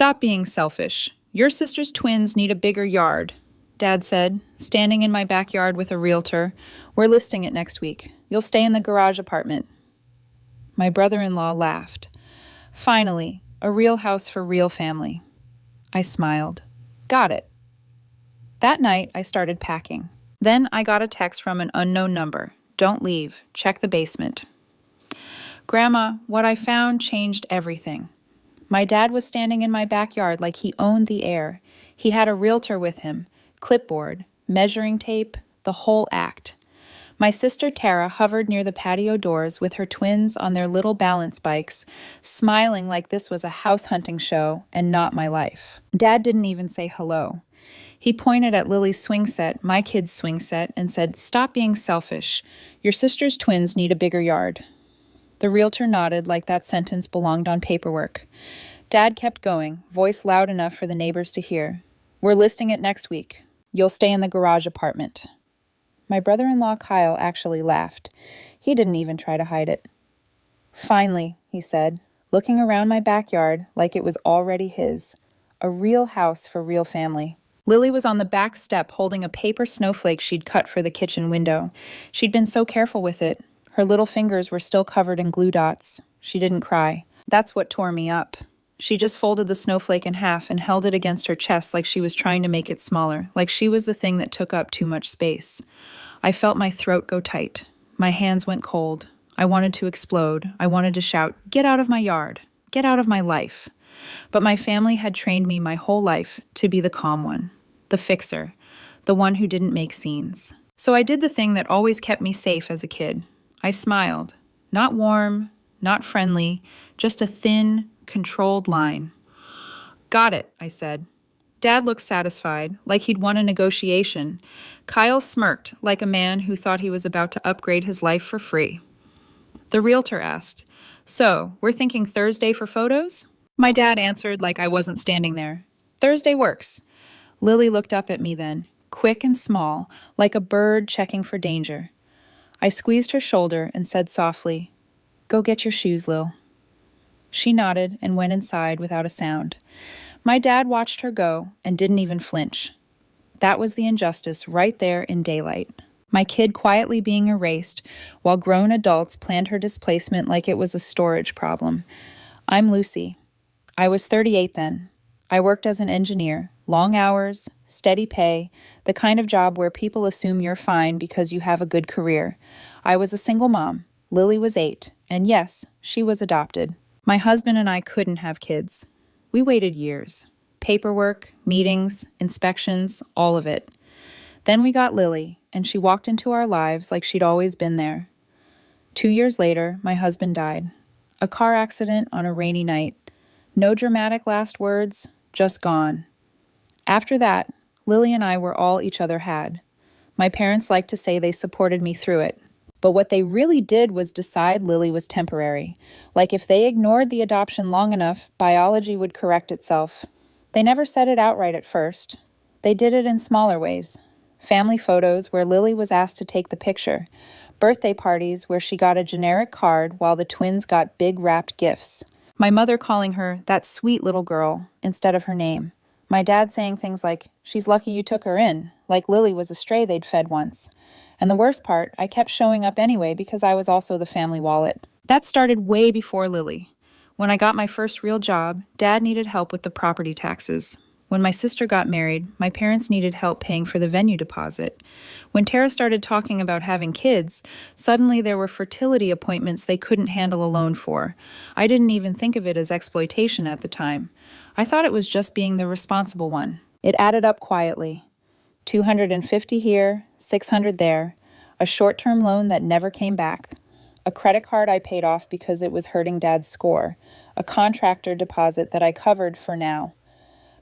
Stop being selfish. Your sister's twins need a bigger yard, Dad said, standing in my backyard with a realtor. We're listing it next week. You'll stay in the garage apartment. My brother-in-law laughed. Finally, a real house for real family. I smiled. Got it. That night, I started packing. Then I got a text from an unknown number. Don't leave. Check the basement. Grandma, what I found changed everything. My dad was standing in my backyard like he owned the air. He had a realtor with him, clipboard, measuring tape, the whole act. My sister Tara hovered near the patio doors with her twins on their little balance bikes, smiling like this was a house hunting show and not my life. Dad didn't even say hello. He pointed at Lily's swing set, my kid's swing set, and said, "Stop being selfish. Your sister's twins need a bigger yard." The realtor nodded like that sentence belonged on paperwork. Dad kept going, voice loud enough for the neighbors to hear. "We're listing it next week. You'll stay in the garage apartment." My brother-in-law Kyle actually laughed. He didn't even try to hide it. "Finally," he said, looking around my backyard like it was already his. A real house for real family. Lily was on the back step holding a paper snowflake she'd cut for the kitchen window. She'd been so careful with it. Her little fingers were still covered in glue dots. She didn't cry. That's what tore me up. She just folded the snowflake in half and held it against her chest like she was trying to make it smaller, like she was the thing that took up too much space. I felt my throat go tight. My hands went cold. I wanted to explode. I wanted to shout, "Get out of my yard! Get out of my life!" But my family had trained me my whole life to be the calm one, the fixer, the one who didn't make scenes. So I did the thing that always kept me safe as a kid. I smiled. Not warm, not friendly, just a thin, controlled line. "Got it," I said. Dad looked satisfied, like he'd won a negotiation. Kyle smirked, like a man who thought he was about to upgrade his life for free. The realtor asked, "So, we're thinking Thursday for photos?" My dad answered like I wasn't standing there. "Thursday works." Lily looked up at me then, quick and small, like a bird checking for danger. I squeezed her shoulder and said softly, "Go get your shoes, Lil." She nodded and went inside without a sound. My dad watched her go and didn't even flinch. That was the injustice right there in daylight. My kid quietly being erased while grown adults planned her displacement like it was a storage problem. I'm Lucy. I was 38 then. I worked as an engineer, long hours, steady pay, the kind of job where people assume you're fine because you have a good career. I was a single mom. Lily was 8, and yes, she was adopted. My husband and I couldn't have kids. We waited years. Paperwork, meetings, inspections, all of it. Then we got Lily, and she walked into our lives like she'd always been there. 2 years later, my husband died. A car accident on a rainy night. No dramatic last words, just gone. After that, Lily and I were all each other had. My parents liked to say they supported me through it. But what they really did was decide Lily was temporary. Like if they ignored the adoption long enough, biology would correct itself. They never said it outright at first. They did it in smaller ways. Family photos where Lily was asked to take the picture. Birthday parties where she got a generic card while the twins got big wrapped gifts. My mother calling her that sweet little girl instead of her name. My dad saying things like, "She's lucky you took her in," like Lily was a stray they'd fed once. And the worst part, I kept showing up anyway because I was also the family wallet. That started way before Lily. When I got my first real job, Dad needed help with the property taxes. When my sister got married, my parents needed help paying for the venue deposit. When Tara started talking about having kids, suddenly there were fertility appointments they couldn't handle a loan for. I didn't even think of it as exploitation at the time. I thought it was just being the responsible one. It added up quietly. $250 here, $600 there, a short-term loan that never came back, a credit card I paid off because it was hurting Dad's score, a contractor deposit that I covered for now.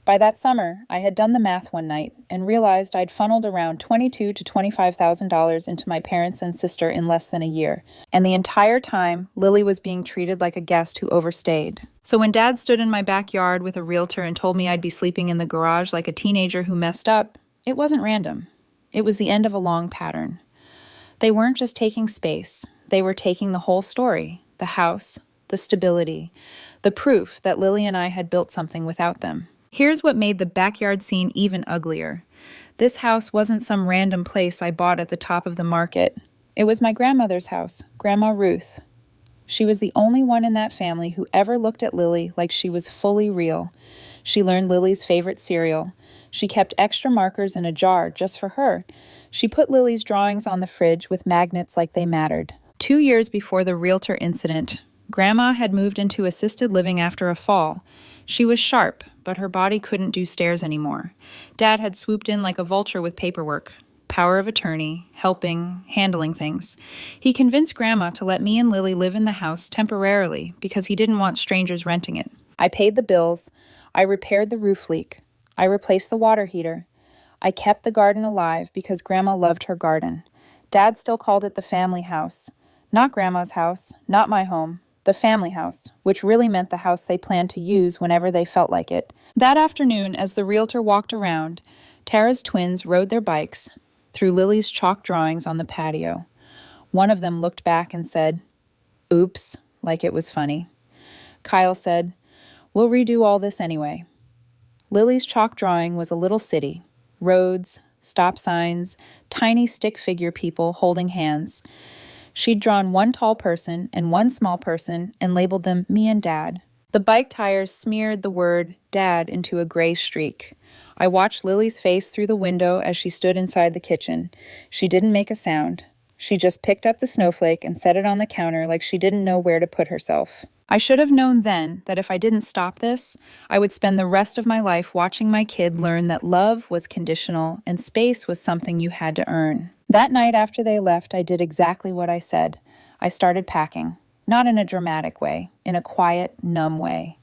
By that summer, I had done the math one night and realized I'd funneled around $22,000 to $25,000 into my parents and sister in less than a year. And the entire time, Lily was being treated like a guest who overstayed. So when Dad stood in my backyard with a realtor and told me I'd be sleeping in the garage like a teenager who messed up, it wasn't random. It was the end of a long pattern. They weren't just taking space. They were taking the whole story, the house, the stability, the proof that Lily and I had built something without them. Here's what made the backyard scene even uglier. This house wasn't some random place I bought at the top of the market. It was my grandmother's house, Grandma Ruth. She was the only one in that family who ever looked at Lily like she was fully real. She learned Lily's favorite cereal. She kept extra markers in a jar just for her. She put Lily's drawings on the fridge with magnets like they mattered. 2 years before the Realtor incident, Grandma had moved into assisted living after a fall. She was sharp, but her body couldn't do stairs anymore. Dad had swooped in like a vulture with paperwork. Power of attorney, helping, handling things. He convinced Grandma to let me and Lily live in the house temporarily because he didn't want strangers renting it. I paid the bills. I repaired the roof leak. I replaced the water heater. I kept the garden alive because Grandma loved her garden. Dad still called it the family house. Not Grandma's house, not my home. The family house, which really meant the house they planned to use whenever they felt like it. That afternoon, as the Realtor walked around, Tara's twins rode their bikes through Lily's chalk drawings on the patio. One of them looked back and said, "Oops," like it was funny. Kyle said, "We'll redo all this anyway." Lily's chalk drawing was a little city. Roads, stop signs, tiny stick figure people holding hands. She'd drawn one tall person and one small person and labeled them me and Dad. The bike tires smeared the word Dad into a gray streak. I watched Lily's face through the window as she stood inside the kitchen. She didn't make a sound. She just picked up the snowflake and set it on the counter like she didn't know where to put herself. I should have known then that if I didn't stop this, I would spend the rest of my life watching my kid learn that love was conditional and space was something you had to earn. That night after they left, I did exactly what I said. I started packing. Not in a dramatic way, in a quiet, numb way.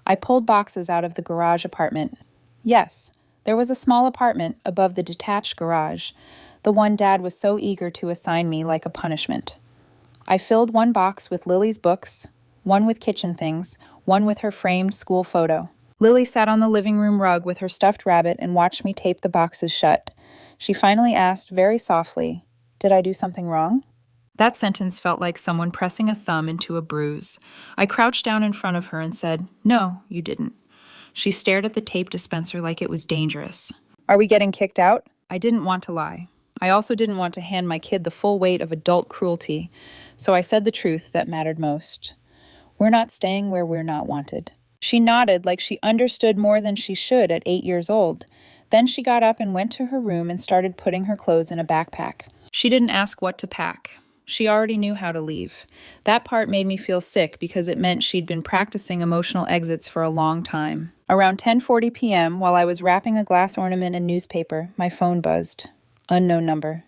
I pulled boxes out of the garage apartment. Yes, there was a small apartment above the detached garage, the one Dad was so eager to assign me like a punishment. I filled one box with Lily's books, one with kitchen things, one with her framed school photo. Lily sat on the living room rug with her stuffed rabbit and watched me tape the boxes shut. She finally asked very softly, "Did I do something wrong?" That sentence felt like someone pressing a thumb into a bruise. I crouched down in front of her and said, "No, you didn't." She stared at the tape dispenser like it was dangerous. "Are we getting kicked out?" I didn't want to lie. I also didn't want to hand my kid the full weight of adult cruelty, so I said the truth that mattered most. "We're not staying where we're not wanted." She nodded like she understood more than she should at 8 years old. Then she got up and went to her room and started putting her clothes in a backpack. She didn't ask what to pack. She already knew how to leave. That part made me feel sick because it meant she'd been practicing emotional exits for a long time. Around 10:40 p.m., while I was wrapping a glass ornament in newspaper, my phone buzzed. Unknown number.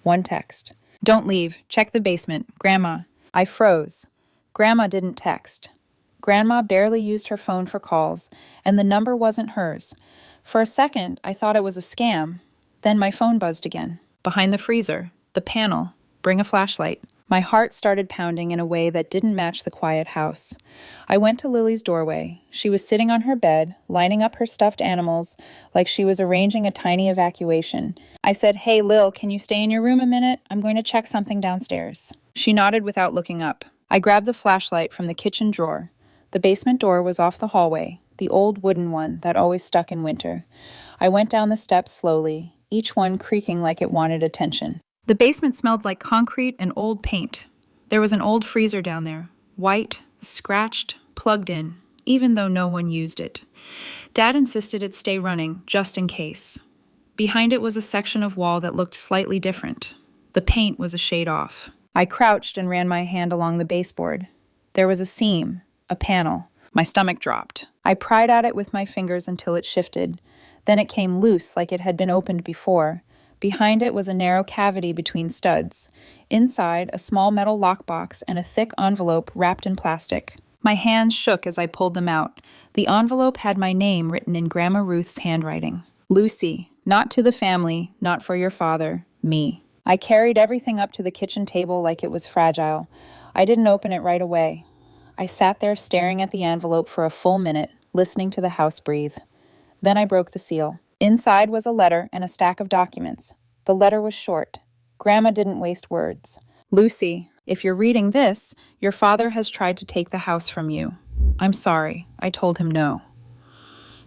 One text. "Don't leave. Check the basement. Grandma." I froze. Grandma didn't text. Grandma barely used her phone for calls, and the number wasn't hers. For a second, I thought it was a scam. Then my phone buzzed again. Behind the freezer. The panel. Bring a flashlight. My heart started pounding in a way that didn't match the quiet house. I went to Lily's doorway. She was sitting on her bed, lining up her stuffed animals like she was arranging a tiny evacuation. I said, "Hey, Lil, can you stay in your room a minute? I'm going to check something downstairs." She nodded without looking up. I grabbed the flashlight from the kitchen drawer. The basement door was off the hallway, the old wooden one that always stuck in winter. I went down the steps slowly, each one creaking like it wanted attention. The basement smelled like concrete and old paint. There was an old freezer down there, white, scratched, plugged in, even though no one used it. Dad insisted it stay running, just in case. Behind it was a section of wall that looked slightly different. The paint was a shade off. I crouched and ran my hand along the baseboard. There was a seam, a panel. My stomach dropped. I pried at it with my fingers until it shifted. Then it came loose like it had been opened before. Behind it was a narrow cavity between studs. Inside, a small metal lockbox and a thick envelope wrapped in plastic. My hands shook as I pulled them out. The envelope had my name written in Grandma Ruth's handwriting. Lucy, not to the family, not for your father, me. I carried everything up to the kitchen table like it was fragile. I didn't open it right away. I sat there staring at the envelope for a full minute, listening to the house breathe. Then I broke the seal. Inside was a letter and a stack of documents. The letter was short. Grandma didn't waste words. "Lucy, if you're reading this, your father has tried to take the house from you." I'm sorry. I told him no.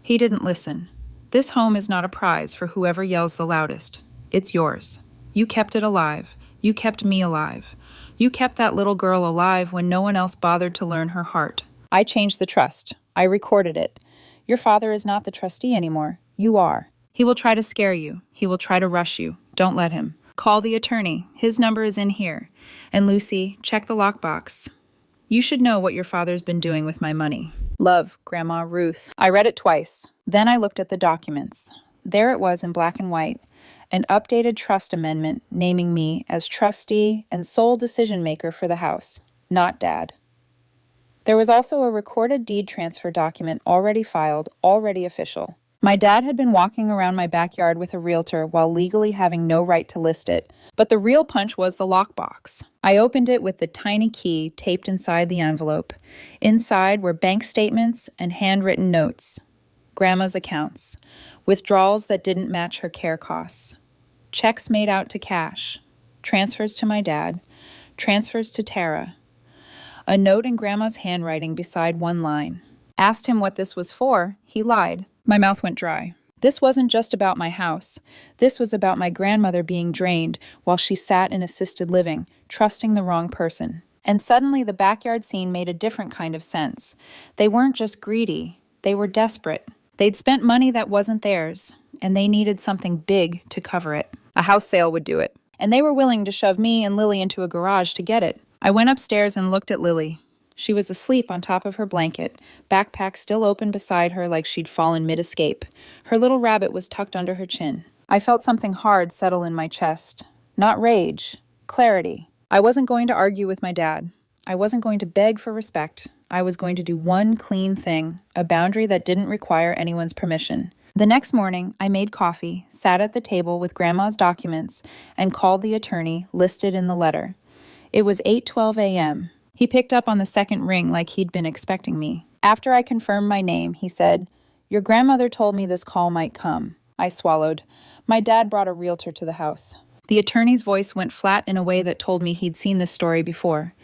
He didn't listen. This home is not a prize for whoever yells the loudest. It's yours. You kept it alive. You kept me alive. You kept that little girl alive when no one else bothered to learn her heart. I changed the trust. I recorded it. Your father is not the trustee anymore. You are. He will try to scare you. He will try to rush you. Don't let him. Call the attorney. His number is in here. And Lucy, check the lockbox. You should know what your father's been doing with my money. Love, Grandma Ruth. I read it twice. Then I looked at the documents. There it was in black and white, an updated trust amendment naming me as trustee and sole decision maker for the house, not Dad. There was also a recorded deed transfer document already filed, already official. My dad had been walking around my backyard with a realtor while legally having no right to list it, but the real punch was the lockbox. I opened it with the tiny key taped inside the envelope. Inside were bank statements and handwritten notes. Grandma's accounts. Withdrawals that didn't match her care costs. Checks made out to cash. Transfers to my dad. Transfers to Tara. A note in Grandma's handwriting beside one line. Asked him what this was for, he lied. My mouth went dry. This wasn't just about my house. This was about my grandmother being drained while she sat in assisted living, trusting the wrong person. And suddenly the backyard scene made a different kind of sense. They weren't just greedy. They were desperate. They'd spent money that wasn't theirs, and they needed something big to cover it. A house sale would do it. And they were willing to shove me and Lily into a garage to get it. I went upstairs and looked at Lily. She was asleep on top of her blanket, backpack still open beside her like she'd fallen mid-escape. Her little rabbit was tucked under her chin. I felt something hard settle in my chest. Not rage, clarity. I wasn't going to argue with my dad. I wasn't going to beg for respect. I was going to do one clean thing, a boundary that didn't require anyone's permission. The next morning, I made coffee, sat at the table with Grandma's documents, and called the attorney listed in the letter. It was 8:12 a.m. He picked up on the second ring like he'd been expecting me. After I confirmed my name, he said, "Your grandmother told me this call might come." I swallowed. My dad brought a realtor to the house. The attorney's voice went flat in a way that told me he'd seen this story before.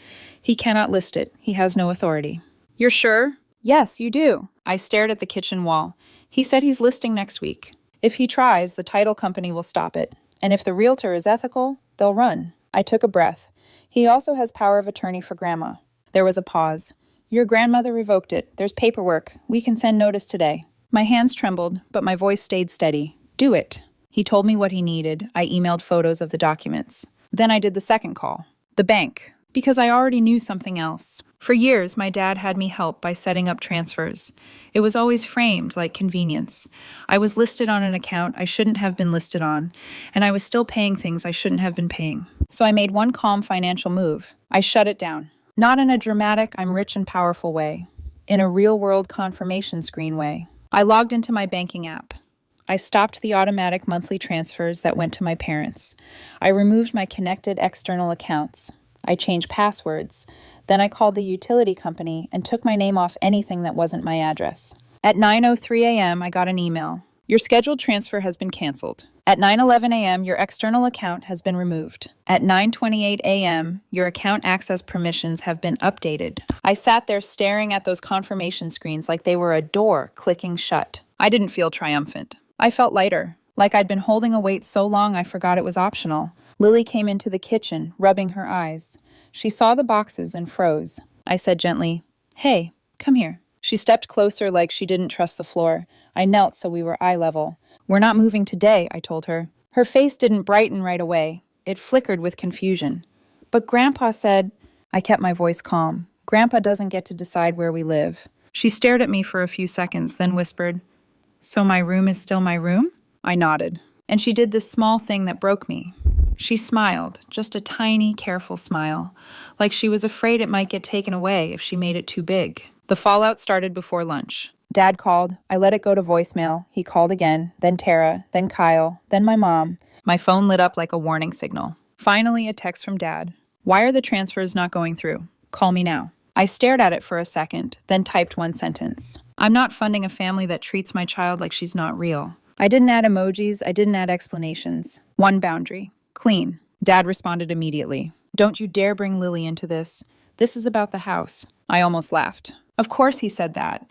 He cannot list it. He has no authority. You're sure? Yes, you do. I stared at the kitchen wall. He said he's listing next week. If he tries, the title company will stop it. And if the realtor is ethical, they'll run. I took a breath. He also has power of attorney for Grandma. There was a pause. Your grandmother revoked it. There's paperwork. We can send notice today. My hands trembled, but my voice stayed steady. Do it. He told me what he needed. I emailed photos of the documents. Then I did the second call. The bank. Because I already knew something else. For years, my dad had me help by setting up transfers. It was always framed like convenience. I was listed on an account I shouldn't have been listed on, and I was still paying things I shouldn't have been paying. So I made one calm financial move. I shut it down. Not in a dramatic, I'm rich and powerful way. In a real-world confirmation screen way. I logged into my banking app. I stopped the automatic monthly transfers that went to my parents. I removed my connected external accounts. I changed passwords. Then I called the utility company and took my name off anything that wasn't my address. At 9:03 a.m., I got an email. Your scheduled transfer has been canceled. At 9:11 a.m., your external account has been removed. At 9:28 a.m., your account access permissions have been updated. I sat there staring at those confirmation screens like they were a door clicking shut. I didn't feel triumphant. I felt lighter, like I'd been holding a weight so long I forgot it was optional. Lily came into the kitchen, rubbing her eyes. She saw the boxes and froze. I said gently, "Hey, come here." She stepped closer like she didn't trust the floor. I knelt so we were eye level. "We're not moving today," I told her. Her face didn't brighten right away. It flickered with confusion. "But Grandpa said—" I kept my voice calm. "Grandpa doesn't get to decide where we live." She stared at me for a few seconds, then whispered, "So my room is still my room?" I nodded. And she did this small thing that broke me. She smiled, just a tiny, careful smile, like she was afraid it might get taken away if she made it too big. The fallout started before lunch. Dad called. I let it go to voicemail. He called again, then Tara, then Kyle, then my mom. My phone lit up like a warning signal. Finally, a text from Dad. "Why are the transfers not going through? Call me now." I stared at it for a second, then typed one sentence. "I'm not funding a family that treats my child like she's not real." I didn't add emojis. I didn't add explanations. One boundary. Clean. Dad responded immediately. "Don't you dare bring Lily into this. This is about the house." I almost laughed. Of course he said that.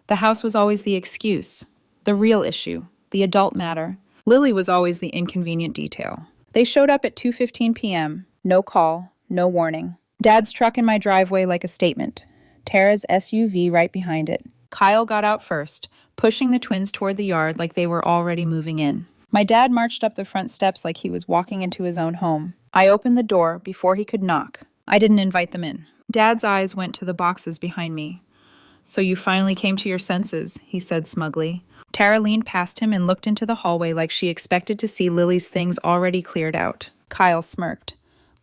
The house was always the excuse, the real issue, the adult matter. Lily was always the inconvenient detail. They showed up at 2:15 p.m. No call, no warning. Dad's truck in my driveway like a statement. Tara's SUV right behind it. Kyle got out first, pushing the twins toward the yard like they were already moving in. My dad marched up the front steps like he was walking into his own home. I opened the door before he could knock. I didn't invite them in. Dad's eyes went to the boxes behind me. "So you finally came to your senses," he said smugly. Tara leaned past him and looked into the hallway like she expected to see Lily's things already cleared out. Kyle smirked.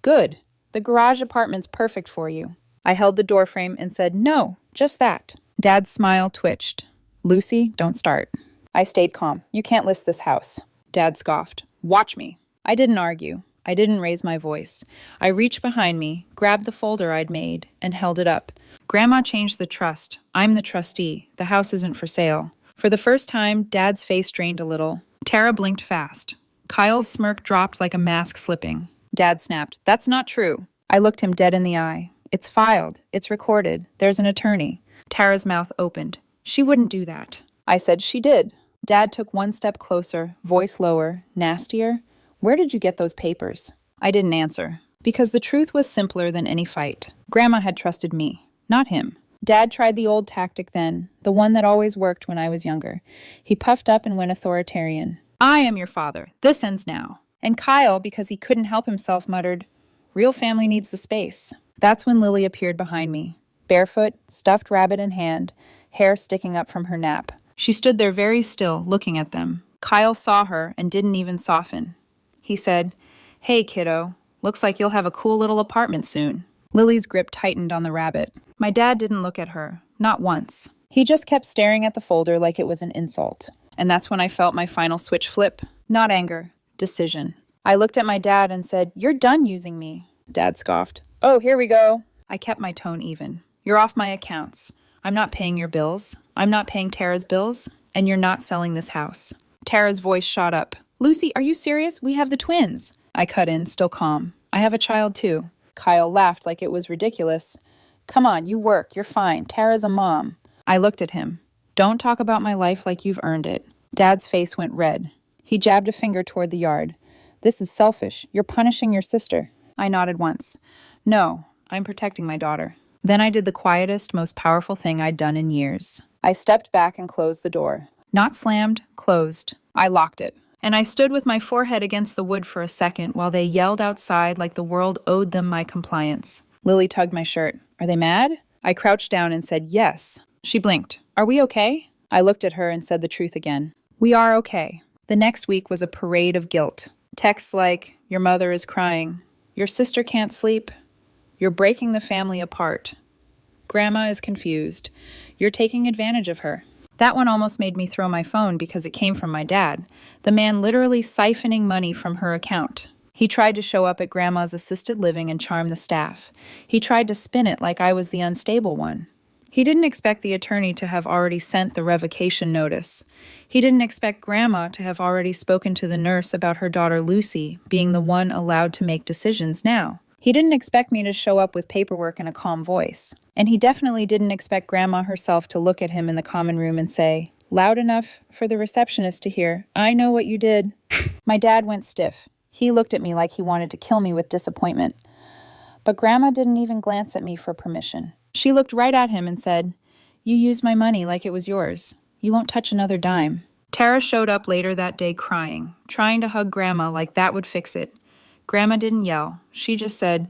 "Good. The garage apartment's perfect for you." I held the doorframe and said, "No, just that." Dad's smile twitched. "Lucy, don't start." I stayed calm. "You can't list this house." Dad scoffed. "Watch me." I didn't argue. I didn't raise my voice. I reached behind me, grabbed the folder I'd made, and held it up. "Grandma changed the trust. I'm the trustee. The house isn't for sale." For the first time, Dad's face drained a little. Tara blinked fast. Kyle's smirk dropped like a mask slipping. Dad snapped, "That's not true." I looked him dead in the eye. "It's filed. It's recorded. There's an attorney." Tara's mouth opened. "She wouldn't do that." I said she did. Dad took one step closer, voice lower, nastier. "Where did you get those papers?" I didn't answer, because the truth was simpler than any fight. Grandma had trusted me, not him. Dad tried the old tactic then, the one that always worked when I was younger. He puffed up and went authoritarian. "I am your father. This ends now." And Kyle, because he couldn't help himself, muttered, "Real family needs the space." That's when Lily appeared behind me, barefoot, stuffed rabbit in hand, hair sticking up from her nap. She stood there very still, looking at them. Kyle saw her and didn't even soften. He said, "Hey, kiddo, looks like you'll have a cool little apartment soon." Lily's grip tightened on the rabbit. My dad didn't look at her, not once. He just kept staring at the folder like it was an insult. And that's when I felt my final switch flip. Not anger, decision. I looked at my dad and said, "You're done using me." Dad scoffed. "Oh, here we go." I kept my tone even. "You're off my accounts. I'm not paying your bills. I'm not paying Tara's bills. And you're not selling this house." Tara's voice shot up. "Lucy, are you serious? We have the twins." I cut in, still calm. "I have a child too." Kyle laughed like it was ridiculous. "Come on, you work. You're fine. Tara's a mom." I looked at him. "Don't talk about my life like you've earned it." Dad's face went red. He jabbed a finger toward the yard. "This is selfish. You're punishing your sister." I nodded once. "No, I'm protecting my daughter." Then I did the quietest, most powerful thing I'd done in years. I stepped back and closed the door. Not slammed, closed. I locked it. And I stood with my forehead against the wood for a second while they yelled outside like the world owed them my compliance. Lily tugged my shirt. "Are they mad?" I crouched down and said, "Yes." She blinked. "Are we okay?" I looked at her and said the truth again. "We are okay." The next week was a parade of guilt. Texts like, "Your mother is crying. Your sister can't sleep. You're breaking the family apart. Grandma is confused. You're taking advantage of her." That one almost made me throw my phone because it came from my dad, the man literally siphoning money from her account. He tried to show up at Grandma's assisted living and charm the staff. He tried to spin it like I was the unstable one. He didn't expect the attorney to have already sent the revocation notice. He didn't expect Grandma to have already spoken to the nurse about her daughter Lucy being the one allowed to make decisions now. He didn't expect me to show up with paperwork and a calm voice. And he definitely didn't expect Grandma herself to look at him in the common room and say, loud enough for the receptionist to hear, "I know what you did." My dad went stiff. He looked at me like he wanted to kill me with disappointment. But Grandma didn't even glance at me for permission. She looked right at him and said, "You used my money like it was yours. You won't touch another dime." Tara showed up later that day crying, trying to hug Grandma like that would fix it. Grandma didn't yell. She just said,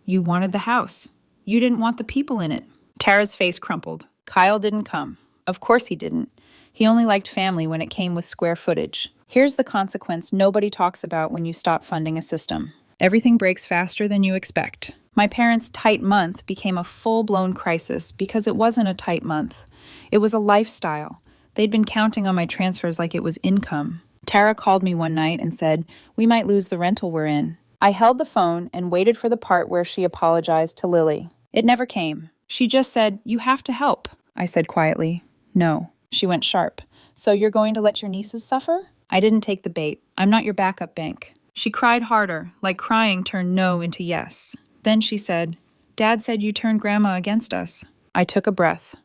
"You wanted the house. You didn't want the people in it." Tara's face crumpled. Kyle didn't come. Of course he didn't. He only liked family when it came with square footage. Here's the consequence nobody talks about when you stop funding a system. Everything breaks faster than you expect. My parents' tight month became a full-blown crisis because it wasn't a tight month. It was a lifestyle. They'd been counting on my transfers like it was income. Tara called me one night and said, "We might lose the rental we're in." I held the phone and waited for the part where she apologized to Lily. It never came. She just said, "You have to help." I said quietly, "No." She went sharp. "So you're going to let your nieces suffer?" I didn't take the bait. I'm not your backup bank. She cried harder, like crying turned no into yes. Then she said, "Dad said you turned Grandma against us." I took a breath.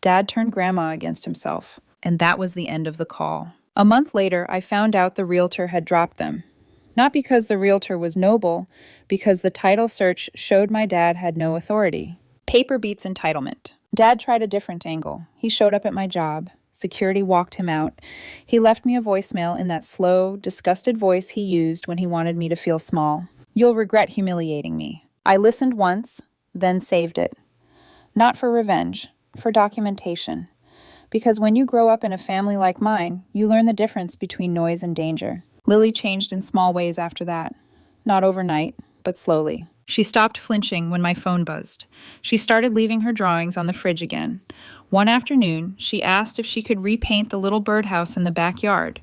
Dad turned Grandma against himself, and that was the end of the call. A month later, I found out the realtor had dropped them. Not because the realtor was noble, because the title search showed my dad had no authority. Paper beats entitlement. Dad tried a different angle. He showed up at my job. Security walked him out. He left me a voicemail in that slow, disgusted voice he used when he wanted me to feel small. "You'll regret humiliating me." I listened once, then saved it. Not for revenge, for documentation. Because when you grow up in a family like mine, you learn the difference between noise and danger. Lily changed in small ways after that. Not overnight, but slowly. She stopped flinching when my phone buzzed. She started leaving her drawings on the fridge again. One afternoon, she asked if she could repaint the little birdhouse in the backyard.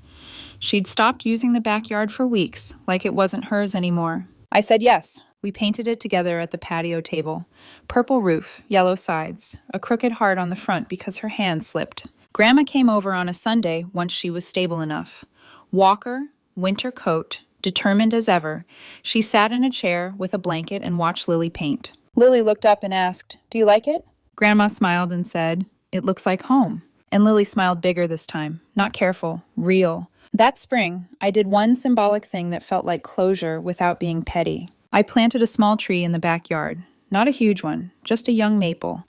She'd stopped using the backyard for weeks, like it wasn't hers anymore. I said yes. We painted it together at the patio table. Purple roof, yellow sides, a crooked heart on the front because her hand slipped. Grandma came over on a Sunday once she was stable enough. Walker, winter coat, determined as ever, she sat in a chair with a blanket and watched Lily paint. Lily looked up and asked, "Do you like it?" Grandma smiled and said, "It looks like home." And Lily smiled bigger this time, not careful, real. That spring, I did one symbolic thing that felt like closure without being petty. I planted a small tree in the backyard. Not a huge one, just a young maple.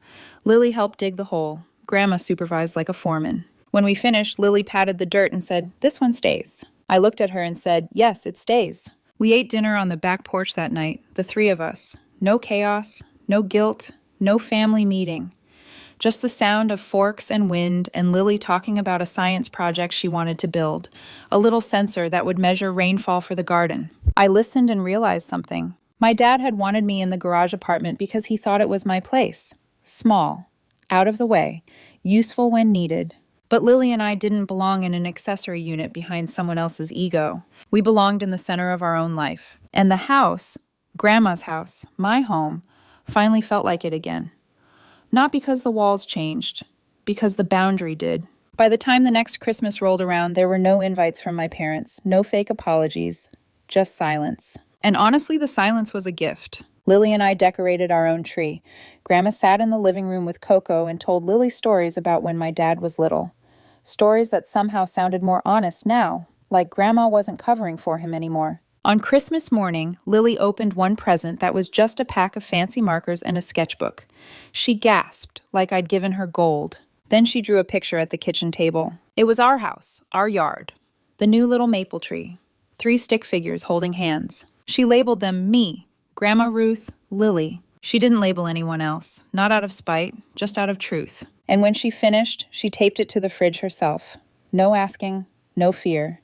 Lily helped dig the hole. Grandma supervised like a foreman. When we finished, Lily patted the dirt and said, "This one stays." I looked at her and said, "Yes, it stays." We ate dinner on the back porch that night, the three of us. No chaos, no guilt, no family meeting. Just the sound of forks and wind and Lily talking about a science project she wanted to build, a little sensor that would measure rainfall for the garden. I listened and realized something. My dad had wanted me in the garage apartment because he thought it was my place. Small, out of the way, useful when needed. But Lily and I didn't belong in an accessory unit behind someone else's ego. We belonged in the center of our own life. And the house, Grandma's house, my home, finally felt like it again. Not because the walls changed, because the boundary did. By the time the next Christmas rolled around, there were no invites from my parents, no fake apologies, just silence. And honestly, the silence was a gift. Lily and I decorated our own tree. Grandma sat in the living room with Coco and told Lily stories about when my dad was little. Stories that somehow sounded more honest now, like Grandma wasn't covering for him anymore. On Christmas morning, Lily opened one present that was just a pack of fancy markers and a sketchbook. She gasped, like I'd given her gold. Then she drew a picture at the kitchen table. It was our house, our yard. The new little maple tree. 3 stick figures holding hands. She labeled them me, Grandma Ruth, Lily. She didn't label anyone else, not out of spite, just out of truth. And when she finished, she taped it to the fridge herself. No asking, no fear.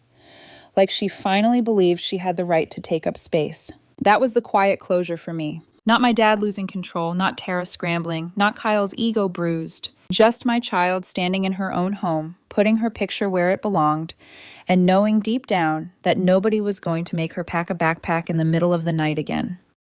Like she finally believed she had the right to take up space. That was the quiet closure for me. Not my dad losing control, not Tara scrambling, not Kyle's ego bruised. Just my child standing in her own home, putting her picture where it belonged, and knowing deep down that nobody was going to make her pack a backpack in the middle of the night again.